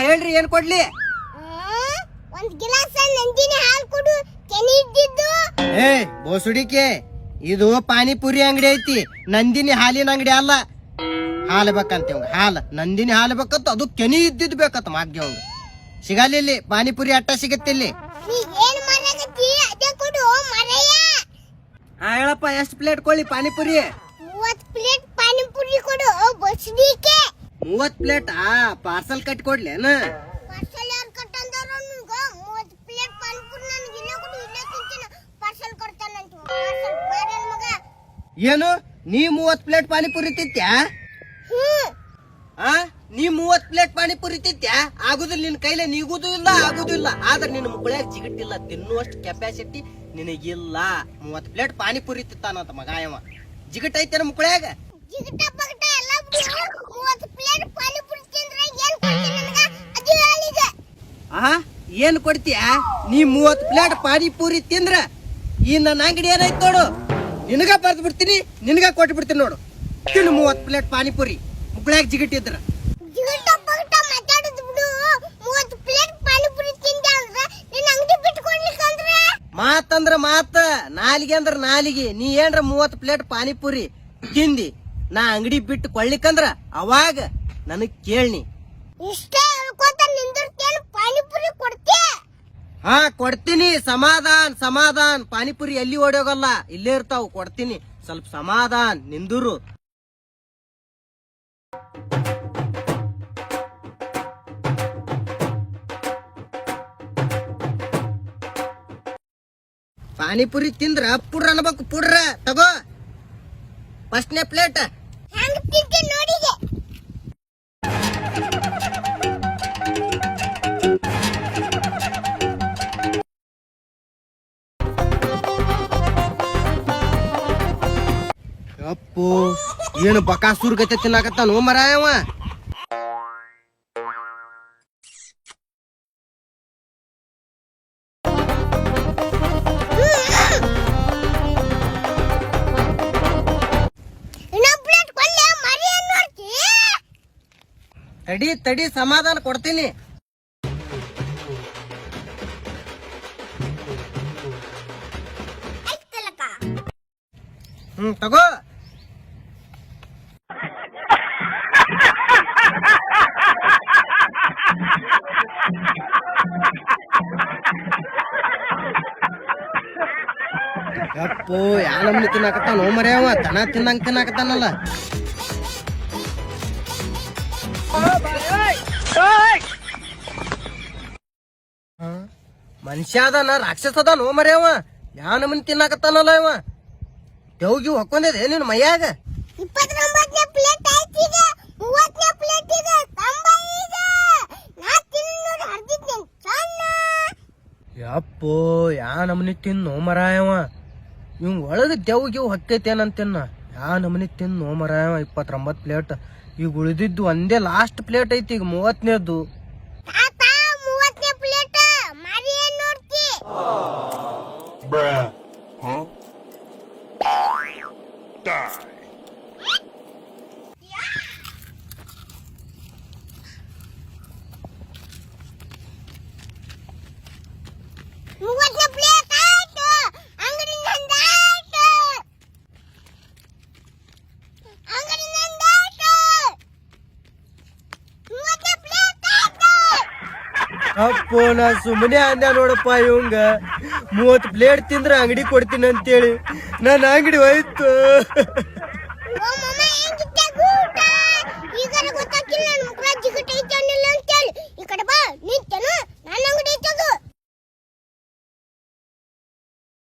ಹೇಳ್ರಿ ಏನ್ ಕೊಡ್ಲಿ? ಒಂದ್ ಗಿಲಾಸ್ ನಂದಿನಿ ಹಾಲು ಕೊಡು, ಕೆನೆ ಇದ್ದಿದ್ದು. ಬೋಸುಡಿಕೆ, ಇದು ಪಾನಿಪುರಿ ಅಂಗಡಿ ಐತಿ, ನಂದಿನಿ ಹಾಲಿನ ಅಂಗಡಿ ಅಲ್ಲ. ಹಾಲು ಬೇಕಂತ ಅವಂಗ, ಹಾಲು ನಂದಿನಿ ಹಾಲು ಬೇಕಂತ, ಅದು ಕೆನಿ ಇದ್ದಿದ್ ಬೇಕಂತ ಮಾಗ್ಯ ಅವಂಗ. ಸಿಗಲ್ಲ, ಪಾನಿಪುರಿ ಅಟ್ಟ ಸಿಗತ್ತಿಲ್ಲಿ. ಹೇಳಪ್ಪ, ಎಷ್ಟು ಪ್ಲೇಟ್ ಕೊಳ್ಳಿ ಪಾನಿಪುರಿ? 30 ಪ್ಲೇಟ್ ಪಾನಿಪುರಿ ಕೊಡು ಬೋಸುಡಿಕೆ. 30 ಪ್ಲೇಟ್ ಪಾರ್ಸಲ್ ಕಟ್ಟಿ ಕೊಡ್ಲೇನ? ಪಾರ್ಸಲ್ ಯಾರು ಕಟ್ಟಂದಾರ? 30 ಪ್ಲೇಟ್ ಪಾನಿಪುರಿ ನನಗೆ ಇಲ್ಲೇ ಕೊಡು, ಇಲ್ಲೇ ತಿಂತೀನಿ. ಪಾರ್ಸಲ್ ಕೊಡ್ತಾನಂತ ಪಾರ್ಸಲ್ ಬಾರನ್ ಮಗ. ಏನು ನೀ 30 ಪ್ಲೇಟ್ ಪಾನಿಪುರಿ ತಿಂತ್ಯಾ? ನೀ 30 ಪ್ಲೇಟ್ ಪಾನಿಪುರಿ ತಿಂತ್ಯಾ? ಆಗುದಿಲ್ಲ, ನಿನ್ ಕೈಲೇ ನೀಗುದು ಇಲ್ಲ, ಆಗುದು ಇಲ್ಲ. ಆದ್ರೆ ನಿನ್ನ ಮುಕ್ಕಳ್ಯಾಗ ಜಿಗಟ್ಟಿಲ್ಲ, ತಿನ್ನುವಷ್ಟು ಕೆಪಾಸಿಟಿ ನಿನಗಿಲ್ಲ. 30 ಪ್ಲೇಟ್ ಪಾನಿಪುರಿ ತಿಂತಾನಂತ ಮಗ ಅವ. ಜಿಗಟ್ ಐತೇನ ಮುಕ್ಕಳ್ಯಾಗ? ಜಿಗಟ ಪಗಟ ಎಲ್ಲ ಬಿಡು. 30 ಪ್ಲೇಟ್ ಪಾನಿಪುರಿ ತಿಂದ್ರೆ ಏನ್ ಕೊಡ್ತೀನಿ ನನಗ ಅದು ಹೇಳಿದೆ. ಏನ್ ಕೊಡ್ತೀಯ? ನೀ 30 ಪ್ಲೇಟ್ ಪಾನಿಪುರಿ ತಿಂದ್ರ ಈ ನನ್ನ ಅಂಗಡಿ ಏನಾಯ್ತು ನೋಡು, ನಿನಗ ಬರ್ದು ಬಿಡ್ತೀನಿ, ನಿನಗ ಕೊಟ್ಟು ಬಿಡ್ತೀನಿ ನೋಡು. ತಿನ್ನು 30 ಪ್ಲೇಟ್ ಪಾನಿಪುರಿ ಮುಕ್ಕಳ್ಯಾಗ ಜಿಗಟ್ಟಿದ್ರ. ಜಿಗಟ ಪಗಟ ಮಾತಾಡೋದು ಬಿಡು. 30 ಪ್ಲೇಟ್ ಪಾನಿಪುರಿ ತಿಂದೆ ಅಂದ್ರೆ ನಿನ್ನ ಅಂಗಡಿ ಬಿಟ್ಕೊಡ್ಲಿಕ್ಕಂದ್ರೆ ಮಾತಂದ್ರ ಮಾತ, ನಾಲಿಗೆ ಅಂದ್ರ ನಾಲಿಗೆ. ನೀ ಏನ್ರ 30 ಪ್ಲೇಟ್ ಪಾನಿಪುರಿ ತಿಂದಿ, ನಾ ಅಂಗಡಿ ಬಿಟ್ಟು ಕೊಳ್ಳಿಕ್ಕಂದ್ರ ಅವಾಗ ನನಗ್ ಕೇಳ್ನಿ. ಇಷ್ಟೇ ಹೇಳ್ಕೊತ ನಿಂದಿರ್ತೇನು? ಪಾನಿಪುರಿ ಕೊಡ್ತೀಯ? ಕೊಡ್ತೀನಿ. ಸಮಾಧಾನ್ ಸಮಾಧಾನ್. ಪಾನಿಪುರಿ ಎಲ್ಲಿ ಓಡೋಗಲ್ಲ, ಇಲ್ಲೇ ಇರ್ತಾವ. ಕೊಡ್ತೀನಿ, ಸ್ವಲ್ಪ ಸಮಾಧಾನ್ ನಿಂದುರು. ಪಾನಿಪುರಿ ತಿಂದ್ರ ಪುಡ್ರ ಅನ್ಬೇಕು. ಪುಡ್ರ ತಗೋ, ಫಸ್ಟ್ನೇ ಪ್ಲೇಟ್. ಹಂಗ ತಿಂತೀನಿ ನೋಡಿಗೆ. ಅಪ್ಪು, ಏನು ಬಕಾಸೂರ್ ಗತೆ ತಿನ್ನಾಕತ್ತಾನೋ ಮರಾಯವ. ತಡಿ ಸಮಾಧಾನ ಕೊಡ್ತೀನಿ. ತಗೋ. ಅಪ್ಪು, ಯಾವ ನಮ್ನಿ ತಿನ್ನಾಕತ್ತಾನೋ ಮರ್ಯಾವ, ದನ ತಿನ್ನಂಗ್ ತಿನ್ನಾಕತ್ತಾನಲ್ಲ. ಮನುಷ್ಯ ಅದಾನ, ರಾಕ್ಷಸ ಅದಾನೋ ಮರ್ಯಾವ, ಯಾವ ನಮ್ನಿ ತಿನ್ನಾಕತ್ತಾನಲ್ಲ ಇವ. ದೇವ್ಗಿ ಹೊಕ್ಕೊಂದಿದೆ ನಿನ್ ಮೈಯಾಗ. 29ನೇ ಪ್ಲೇಟ್ ಆಯ್ತು ಈಗ, 30ನೇ ಪ್ಲೇಟ್ ಇದೆ. ಯಪ್ಪೋ, ಯಾ ನಮ್ನಿ ತಿನ್ನೋ ಮರಾಯವ. ಇವ್ ಒಳಗ ದೇವ್ಗಿ ಹೊಕ್ಕೈತೇನಂತಿನ್ನ. ಯಾ ನಮ್ನಿ ತಿನ್ನೋ ಮರಾಯವ. 29 ಪ್ಲೇಟ್. ಈಗ ಉಳಿದಿದ್ದು ಒಂದೇ ಲಾಸ್ಟ್ ಪ್ಲೇಟ್ ಐತಿ, ಈಗ 30ನೇದ್ದು. 30ನೇ ಪ್ಲೇಟ್ ಮಾರಿ ಏನ್ ನೋಡ್ತಿ? ಅಪ್ಪೋ, ನಾ ಸುಮ್ಮನೆ ಅಂದ ನೋಡಪ್ಪ ಇವಂಗ. 30 ಪ್ಲೇಟ್ ತಿಂದ್ರ ಅಂಗಡಿ ಕೊಡ್ತೀನಿ ಅಂತೇಳಿ ನನ್ನ ಅಂಗಡಿ ಹೋಯ್ತು.